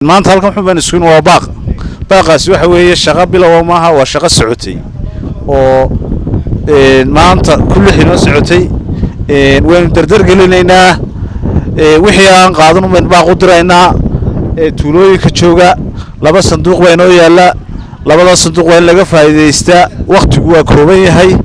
maanta halkan xubin isku waa baaqaas waxa weeye shaqo bilow maaha waa shaqo socotay oo maanta kullu xino socotay waan dardar gelinaynaa wixii aan qaadan u baaq u diraynaa tuulooyinka jooga laba sanduuq baa inoo yaala labada sanduuq waa laga faa'iideystaa waqtigu waa kooban yahay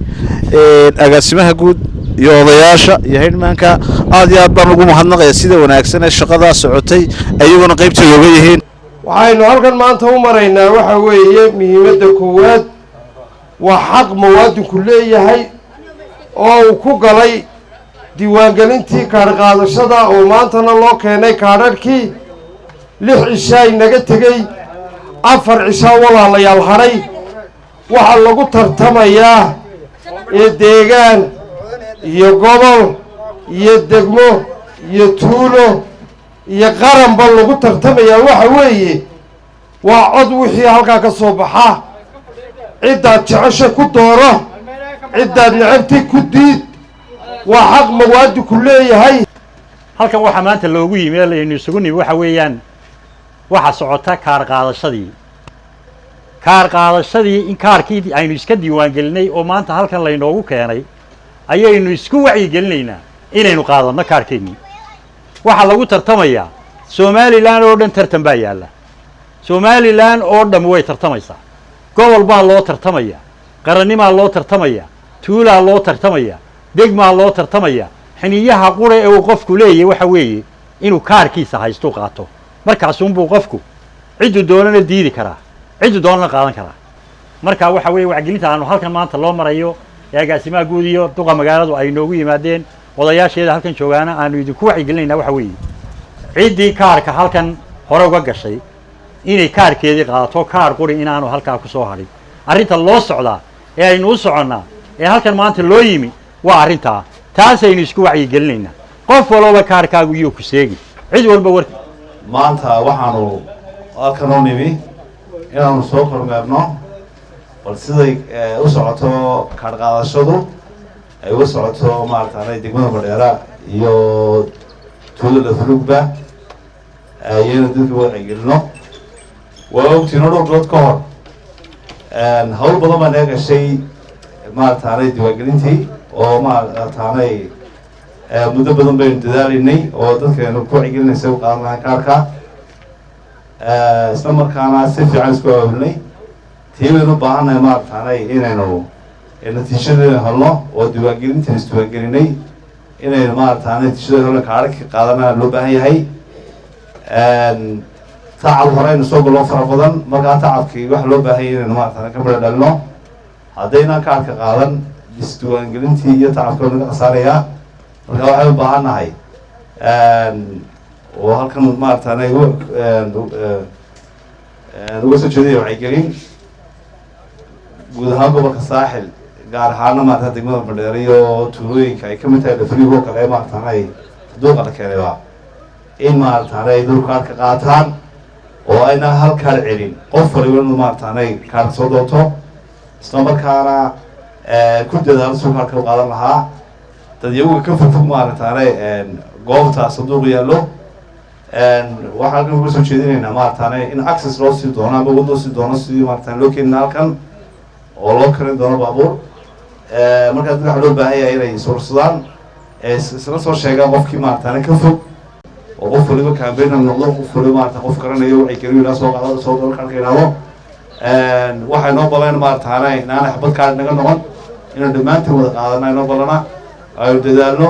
agaasimaha guud iyo odayaasha iyo headmanka aad iyo aad baan ugu mahadnaqayaa sida wanaagsan ee shaqada socotay ayaguna qaybtooda uga yihiin waxaynu halkan maanta u maraynaa waxa weeye muhiimadda koowaad waa xaq muwaadinku leeyahay oo uu ku galay diiwaangelintii kaadh qaadashada oo maantana loo keenay kaadhadhkii 6 cishaa inaga tegey 4 cishaa walaalayaal hadhay waxaa lagu tartamayaa ee deegaan iyo gobol iyo degmo iyo tuulo iyo qaranba lagu tartamayaa waxa weeye waa cod wixii halkaa ka soo baxa ciddaad jecesha ku dooro ciddaad necabtay ku diid waa xaq muwaadinku leeyahay halkan waxaa maanta loogu yimi ee laynu isugu nimi waxa weeyaan waxa socota kaadh qaadashadii in kaarkii aynu iska diiwaangelinay oo maanta halkan laynoogu keenay ayaynu isku wacyigelinaynaa inaynu qaadanno kaarkeennii waxaa lagu tartamayaa somalilan oo dhan tartan baa yaalla somalilan oo dhan way tartamaysaa gobol baa loo tartamaya qarannimaa loo tartamaya tuulaa loo tartamaya degmaa loo tartamaya xiniyaha qura ee uu qofku leeyahay waxa weeye inuu kaarkiisa haysto qaato markaasunbuu qofku ciddu doonana diidi karaa ciddu doonana qaadan karaa marka waxa weeye wacyigelinta aanu halkan maanta loo marayo ee agaasimaha guud iyo duqa magaaladu ay noogu yimaadeen odayaasheeda halkan joogaana aanu idinku wacyigelinaynaa waxa weeye ciddii kaarka halkan hore uga gashay inay kaarkeedii qaadato kaar quri inaanu halkaa ku soo hadhin arrinta loo socdaa ee aynu u soconnaa ee halkan maanta loo yimi waa arrintaa taasaynu isku wacyigelinaynaa qof walba kaarkaagu iyo ku seegi cid walba warki maanta waxaanu halkan u nimi inaanu soo kormeerno bal siday u socoto kaadh qaadashadu ay uga socoto maaragtaanay degmada Madheera iyo tuulada Fulugba ayaynu dadka wacyigelino waa ogtiino dhowr bilood ka hor hawl badan baa naga gashay maaragtaanay diiwaangelintii oo maaragtaanay muddo badan baynu dadaalaynay oo dadkeenu ku wacyigelinaysa u qaadan lahaa kaarka isla markaana si fiican isku aawilnay tii baynu u baahannahay maaragtaanay inaynu natiijadeena helno oo diiwaangelintan isdiiwaangelinay inaynu maaragtaanay natiijadeena helno kaadhka qaadanaa loo baahan yahay tacab horeynu soo galoo fara badan markaa tacabkii waxa loo baahan yahay inaynu maaragtaanay ka midho dhalino haddaynaan kaadhka qaadan isdiiwaangelintii iyo tacabka naga khasaarayaa marka waxay u baahannahay oo halkan maaragtaanay uga soo jeedaya wacyigelin guud ahaan gobolka saaxil gaar ahaana maarata degmada Madheera iyo tuulooyinka ay ka mid tahay Lafrigo kale maartaanay duuqa la keenayba in maartaanay dulkaarka qaataan oo ayna hal kaar celin qof waliba inuu maartaanay kaar soo doonto isla markaana ku dadaal soo kaarka qaadan lahaa dad iyagu ka fog maartaanay goobta sanduuq yaallo waxaan ugu soo jeedinaynaa maartaanay in access loo sii doono ama waddo sii doono sidii maartaan loo keenin halkan oo loo karin doono baabuur markaa dadka waxaa loo baahan yahay inay suursadaan isla soo sheegaan qofkii maarataane ka fog oo qof waliba campaign noqdo qof waliba maarata qof garanayo wacyigelin ilaa soo qaado soo dal kaarka yidhaahdo waxay noo baleen maarataane inaanay xabad kaadh naga noqon inaan dhammaantiin wada qaadana inoo balana aynu dadaalno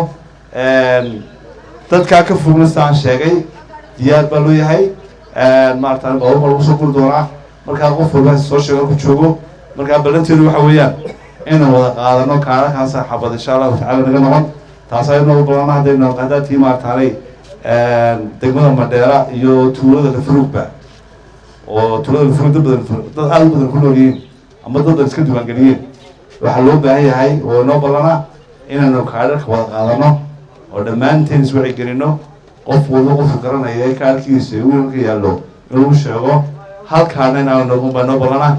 dadkaa ka fogna sidaan sheegay diyaar baa loo yahay maarataane baabuur baa lagu soo guri doonaa markaa qof waliba soo sheego ku joogo markaa ballanteedu waxa weeyaan inaan wada qaadano kaadhakan saxaabad insha allahu tacaala naga noqon taas ayadoo balana haddaynu qaadaatii maarataanay degmada Madheera iyo tuulada Fulugba oo tuulada Fulugba dad aad u badan ku nool yihiin ama dad iska diiwaangeliyeen waxaa loo baahan yahay oo inoo balana inaanu kaadhka wada qaadano oo dhammaanteen is wacyigelino qof walba qofku garanaya kaadhkiisa uu ka yaallo inuu sheego halkaana inaanu noqon baa noo balana